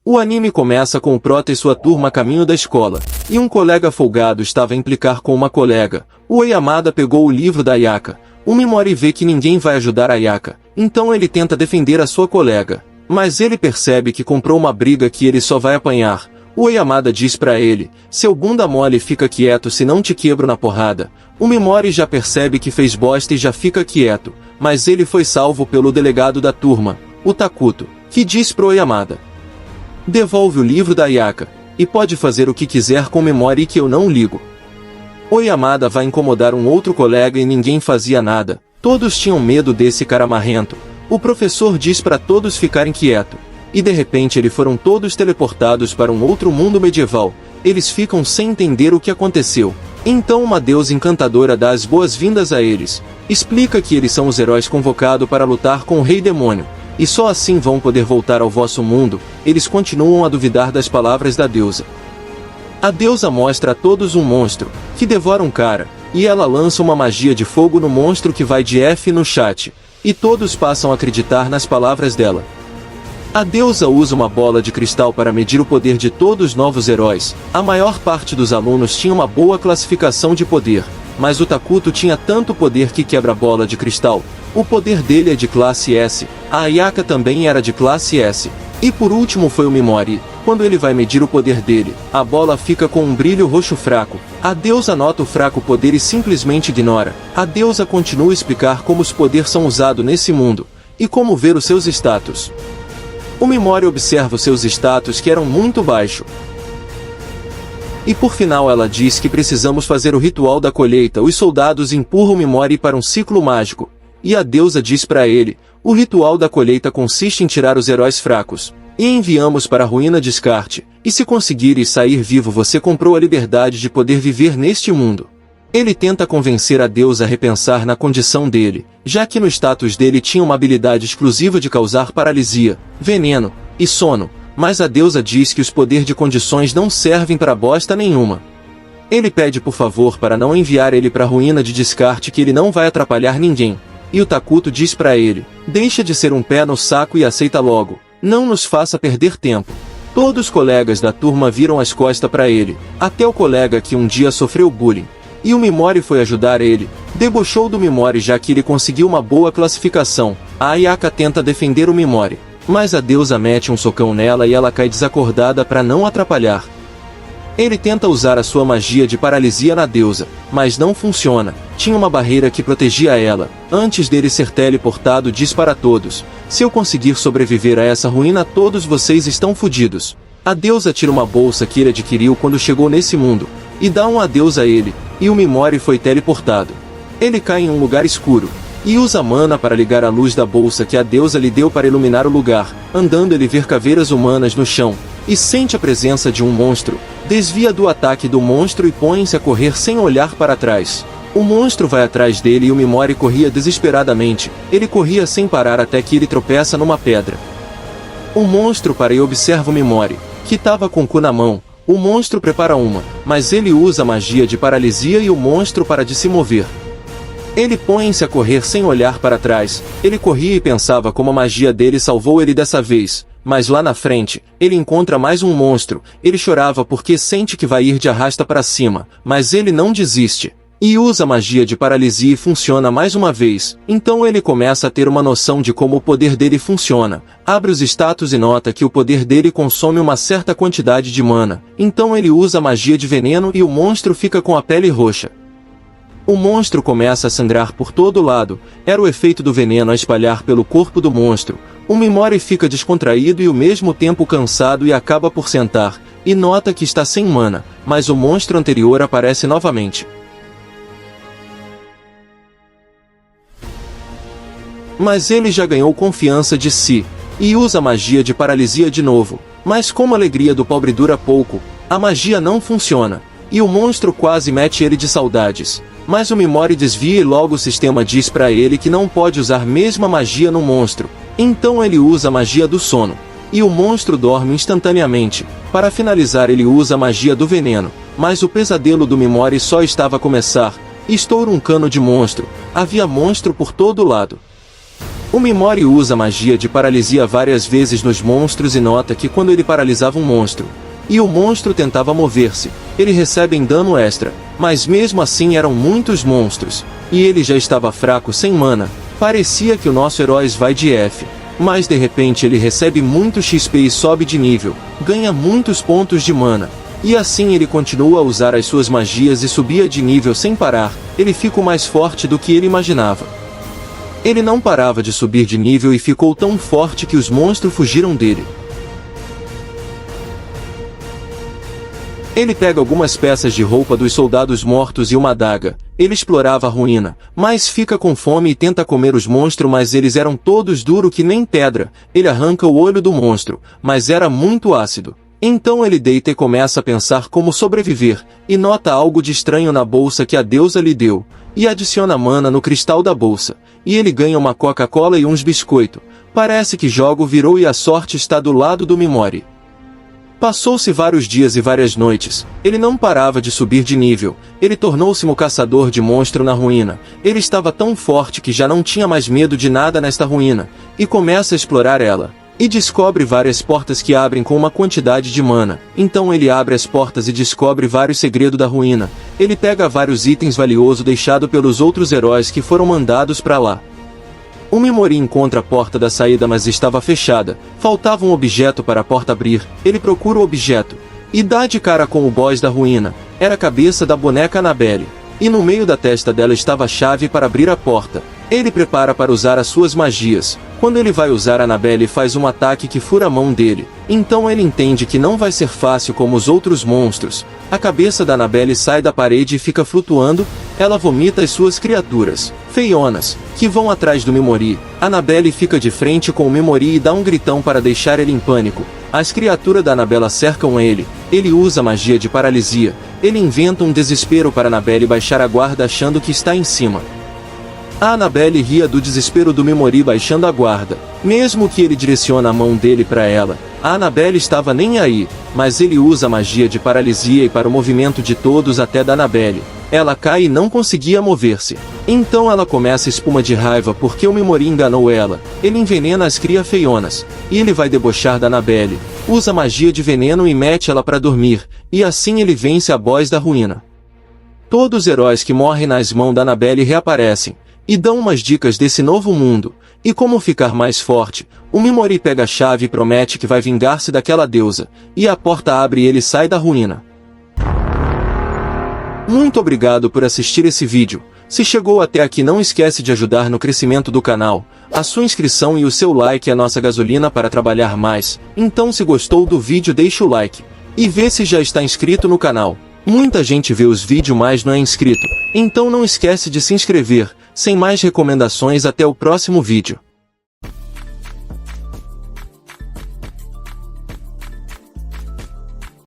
O anime começa com o Prota e sua turma a caminho da escola, e um colega folgado estava a implicar com uma colega. O Oyamada pegou o livro da Ayaka. O Mimori vê que ninguém vai ajudar a Ayaka, então ele tenta defender a sua colega. Mas ele percebe que comprou uma briga que ele só vai apanhar. O Oyamada diz pra ele, seu bunda mole fica quieto se não te quebro na porrada. O Mimori já percebe que fez bosta e já fica quieto, mas ele foi salvo pelo delegado da turma, o Takuto, que diz pro Oyamada: devolve o livro da Ayaka, e pode fazer o que quiser com o Mimori que eu não ligo. Oyamada vai incomodar um outro colega e ninguém fazia nada, todos tinham medo desse cara marrento. O professor diz para todos ficarem quietos, e de repente eles foram todos teleportados para um outro mundo medieval. Eles ficam sem entender o que aconteceu. Então uma deusa encantadora dá as boas-vindas a eles, explica que eles são os heróis convocados para lutar com o Rei Demônio, e só assim vão poder voltar ao vosso mundo. Eles continuam a duvidar das palavras da deusa. A deusa mostra a todos um monstro, que devora um cara, e ela lança uma magia de fogo no monstro que vai de F no chat, e todos passam a acreditar nas palavras dela. A deusa usa uma bola de cristal para medir o poder de todos os novos heróis. A maior parte dos alunos tinha uma boa classificação de poder, mas o Takuto tinha tanto poder que quebra a bola de cristal. O poder dele é de classe S, a Ayaka também era de classe S. E por último foi o Mimori. Quando ele vai medir o poder dele, a bola fica com um brilho roxo fraco. A deusa nota o fraco poder e simplesmente ignora. A deusa continua a explicar como os poderes são usados nesse mundo, e como ver os seus status. O Mimori observa os seus status que eram muito baixos. E por final ela diz que precisamos fazer o ritual da colheita. Os soldados empurram o Mimori para um ciclo mágico, e a deusa diz para ele, o ritual da colheita consiste em tirar os heróis fracos, e enviamos para a ruína descarte, e se conseguires sair vivo você comprou a liberdade de poder viver neste mundo. Ele tenta convencer a deusa a repensar na condição dele, já que no status dele tinha uma habilidade exclusiva de causar paralisia, veneno e sono, mas a deusa diz que os poderes de condições não servem para bosta nenhuma. Ele pede por favor para não enviar ele para a ruína de descarte que ele não vai atrapalhar ninguém, e o Takuto diz para ele, deixa de ser um pé no saco e aceita logo, não nos faça perder tempo. Todos os colegas da turma viram as costas para ele, até o colega que um dia sofreu bullying. E o Mimori foi ajudar ele, debochou do Mimori já que ele conseguiu uma boa classificação. A Ayaka tenta defender o Mimori, mas a deusa mete um socão nela e ela cai desacordada para não atrapalhar. Ele tenta usar a sua magia de paralisia na deusa, mas não funciona, tinha uma barreira que protegia ela. Antes dele ser teleportado diz para todos, se eu conseguir sobreviver a essa ruína todos vocês estão fodidos. A deusa tira uma bolsa que ele adquiriu quando chegou nesse mundo, e dá um adeus a ele, e o Mimori foi teleportado. Ele cai em um lugar escuro, e usa mana para ligar a luz da bolsa que a deusa lhe deu para iluminar o lugar. Andando ele vê caveiras humanas no chão, e sente a presença de um monstro, desvia do ataque do monstro e põe-se a correr sem olhar para trás. O monstro vai atrás dele e o Mimori corria desesperadamente, ele corria sem parar até que ele tropeça numa pedra. O monstro para e observa o Mimori, que estava com o cu na mão. O monstro prepara uma, mas ele usa a magia de paralisia e o monstro para de se mover. Ele põe-se a correr sem olhar para trás, ele corria e pensava como a magia dele salvou ele dessa vez, mas lá na frente, ele encontra mais um monstro, ele chorava porque sente que vai ir de arrasta para cima, mas ele não desiste. E usa a magia de paralisia e funciona mais uma vez, então ele começa a ter uma noção de como o poder dele funciona, abre os status e nota que o poder dele consome uma certa quantidade de mana, então ele usa a magia de veneno e o monstro fica com a pele roxa. O monstro começa a sangrar por todo lado, era o efeito do veneno a espalhar pelo corpo do monstro, o Mimori fica descontraído e ao mesmo tempo cansado e acaba por sentar, e nota que está sem mana, mas o monstro anterior aparece novamente. Mas ele já ganhou confiança de si, e usa a magia de paralisia de novo, mas como a alegria do pobre dura pouco, a magia não funciona, e o monstro quase mete ele de saudades, mas o Mimori desvia e logo o sistema diz para ele que não pode usar mesmo a magia no monstro, então ele usa a magia do sono, e o monstro dorme instantaneamente. Para finalizar ele usa a magia do veneno, mas o pesadelo do Mimori só estava a começar, estoura um cano de monstro, havia monstro por todo lado. O Mimori usa magia de paralisia várias vezes nos monstros e nota que quando ele paralisava um monstro, e o monstro tentava mover-se, ele recebe dano extra, mas mesmo assim eram muitos monstros, e ele já estava fraco sem mana. Parecia que o nosso herói vai de F, mas de repente ele recebe muito XP e sobe de nível, ganha muitos pontos de mana. E assim ele continua a usar as suas magias e subia de nível sem parar, ele ficou mais forte do que ele imaginava. Ele não parava de subir de nível e ficou tão forte que os monstros fugiram dele. Ele pega algumas peças de roupa dos soldados mortos e uma adaga. Ele explorava a ruína, mas fica com fome e tenta comer os monstros, mas eles eram todos duros que nem pedra. Ele arranca o olho do monstro, mas era muito ácido. Então ele deita e começa a pensar como sobreviver, e nota algo de estranho na bolsa que a deusa lhe deu, e adiciona mana no cristal da bolsa, e ele ganha uma Coca-Cola e uns biscoitos. Parece que jogo virou e a sorte está do lado do Mimori. Passou-se vários dias e várias noites, ele não parava de subir de nível, ele tornou-se um caçador de monstro na ruína, ele estava tão forte que já não tinha mais medo de nada nesta ruína, e começa a explorar ela, e descobre várias portas que abrem com uma quantidade de mana. Então ele abre as portas e descobre vários segredos da ruína, ele pega vários itens valiosos deixados pelos outros heróis que foram mandados para lá. O Mimori encontra a porta da saída, mas estava fechada, faltava um objeto para a porta abrir. Ele procura o objeto, e dá de cara com o boss da ruína, era a cabeça da boneca Annabelle, e no meio da testa dela estava a chave para abrir a porta. Ele prepara para usar as suas magias. Quando ele vai usar, Annabelle faz um ataque que fura a mão dele, então ele entende que não vai ser fácil como os outros monstros. A cabeça da Annabelle sai da parede e fica flutuando, ela vomita as suas criaturas, feionas, que vão atrás do Mimori. Annabelle fica de frente com o Mimori e dá um gritão para deixar ele em pânico. As criaturas da Annabelle cercam ele usa magia de paralisia, ele inventa um desespero para Annabelle baixar a guarda achando que está em cima. A Annabelle ria do desespero do Mimori baixando a guarda. Mesmo que ele direciona a mão dele para ela, a Annabelle estava nem aí, mas ele usa a magia de paralisia e para o movimento de todos até da Annabelle. Ela cai e não conseguia mover-se. Então ela começa espuma de raiva porque o Mimori enganou ela. Ele envenena as cria feionas, e ele vai debochar da Annabelle. Usa magia de veneno e mete ela para dormir, e assim ele vence a boss da ruína. Todos os heróis que morrem nas mãos da Annabelle reaparecem, e dão umas dicas desse novo mundo, e como ficar mais forte. O Mimori pega a chave e promete que vai vingar-se daquela deusa, e a porta abre e ele sai da ruína. Muito obrigado por assistir esse vídeo. Se chegou até aqui, não esquece de ajudar no crescimento do canal. A sua inscrição e o seu like é a nossa gasolina para trabalhar mais. Então, se gostou do vídeo, deixa o like. E vê se já está inscrito no canal. Muita gente vê os vídeos, mas não é inscrito. Então não esquece de se inscrever. Sem mais recomendações, até o próximo vídeo.